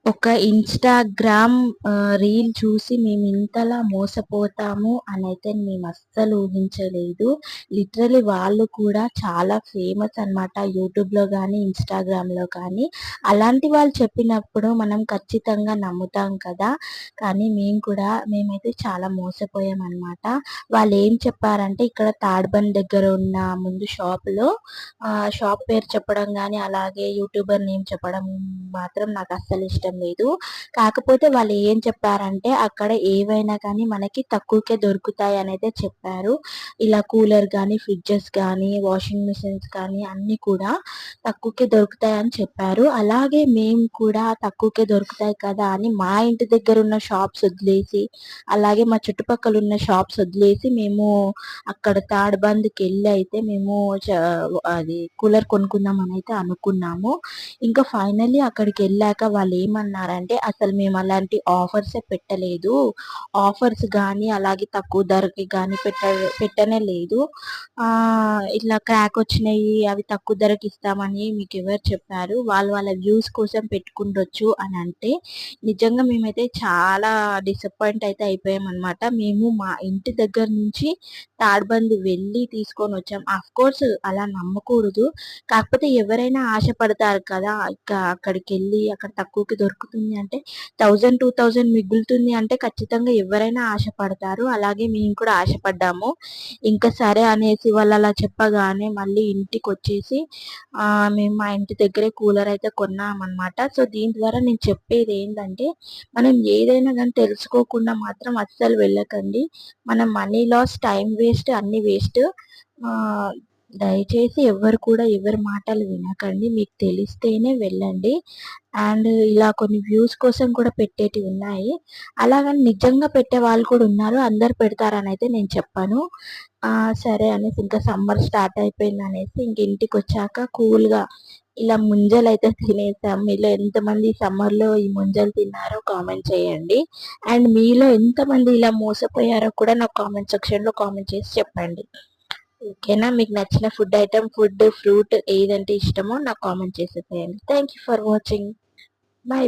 ఒక Instagram reel చూసి మేము ఇంతలా మోసపోతాము అనైతే మేము అస్సలు ఊహించలేదు. లిటరల్లీ వాళ్ళు కూడా చాలా ఫేమస్ అనమాట. యూట్యూబ్‌లో గానీ, ఇన్‌స్టాగ్రామ్‌లో కానీ. అలాంటి వాళ్ళు చెప్పినప్పుడు మనం ఖచ్చితంగా నమ్ముతాం కదా! కానీ మేమైతే చాలా మోసపోయామనమాట. వాళ్ళేం చెప్పారంటే ఇక్కడ తాడ్‌బండ్ దగ్గర ఉన్న ముందు షాప్‌లో షాప్ పేరు చెప్పడం గానీ, అలాగే యూట్యూబర్ నేమ్ చెప్పడం మాత్రం నాకస్సలు ఇష్టం లేదు. కాకపోతే వాళ్ళు ఏం చెప్పారంటే, అక్కడ ఏవైనా కానీ మనకి తక్కువకే దొరుకుతాయనైతే చెప్పారు. ఇలా కూలర్ గానీ, ఫ్రిడ్జెస్ గానీ, వాషింగ్ మిషన్స్ కానీ అన్నీ కూడా తక్కువకే దొరుకుతాయని చెప్పారు. అలాగే మేము కూడా తక్కువకే దొరుకుతాయి కదా అని మా ఇంటి దగ్గరున్న షాప్స్ వదిలేసి, అలాగే మా చుట్టుపక్కలున్న షాప్స్ వదిలేసి మేము అక్కడ తాడ్‌బంద్‌కెళ్ళి అయితే మేము అది కూలర్ కొనుక్కుందామనైతే అనుకున్నాము. ఇంకా ఫైనల్లీ అక్కడికెళ్ళాక వాళ్ళేమన్నారంటే, "అసలు మేము అలాంటి ఆఫర్సే పెట్టలేదు. ఆఫర్స్ గానీ, అలాగే తక్కువ ధరకి గానీ పెట్టనే లేదు. ఇట్లా క్రాకొచ్చినయి అవి తక్కువ ధరకిస్తామని మీకెవరు చెప్పారు? వాళ్ళు వాళ్ళ వ్యూస్ కోసం పెట్టుకుండొచ్చు" అనంటే, నిజంగా మేమైతే చాలా డిసప్పాయింట్ అయితే అయిపోయామనమాట. మేము మా ఇంటి దగ్గర నుంచి తాడ్బంది వెళ్ళి తీసుకొనొచ్చాం. ఆఫ్‌కోర్స్ అలా నమ్మకూడదు. కాకపోతే ఎవరైనా ఆశపడతారు కదా! అక్కడికెళ్ళి అక్కడ తక్కువకి దొరుకుతుంది అంటే 1000, 2000 మిగులుతుంది అంటే ఖచ్చితంగా ఎవరైనా ఆశపడతారు. అలాగే మేము కూడా ఆశపడ్డాము. ఇంకా సరే అనేసి వాళ్ళలా చెప్పగానే మళ్ళీ ఇంటికొచ్చేసి మేము మా ఇంటి దగ్గరే కూలర్ అయితే కొన్నామనమాట. సో, దీని ద్వారా నేను చెప్పేదేంటంటే, మనం ఏదైనా గాని తెలుసుకోకుండా మాత్రం అస్సలు వెళ్ళకండి. మన మనీ లాస్, టైమ్ వేస్ట్ అన్నీ వేస్ట్. ఆహ్, దయచేసి ఎవ్వరు కూడా ఎవరి మాటలు వినకండి. మీకు తెలిస్తేనే వెళ్ళండి. అండ్ ఇలా కొన్ని వ్యూస్ కోసం కూడా పెట్టేటివున్నాయి. అలాగని నిజంగా పెట్టేవాళ్ళు కూడా ఉన్నారు. అందరూ పెడతారనైతే నేను చెప్పను. సరే అనేసి ఇంకా సమ్మర్ స్టార్ట్ అయిపోయిందనేసి ఇంక ఇంటికొచ్చాక కూల్‌గా ఇలా ముంజలైతే తినేసాం. మీలో ఎంతమంది సమ్మర్‌లో ఈ ముంజలు తిన్నారో కామెంట్ చేయండి. అండ్ మీలో ఎంతమంది ఇలా మోసపోయారో కూడా నాకు కామెంట్ సెక్షన్‌లో కామెంట్ చేసి చెప్పండి. ఓకేనా? మీకు నచ్చిన ఫుడ్ ఐటెమ్, ఫ్రూట్ ఏదంటే ఇష్టమో నాకు కామెంట్ చేసేసేయండి. Thank you for watching. By.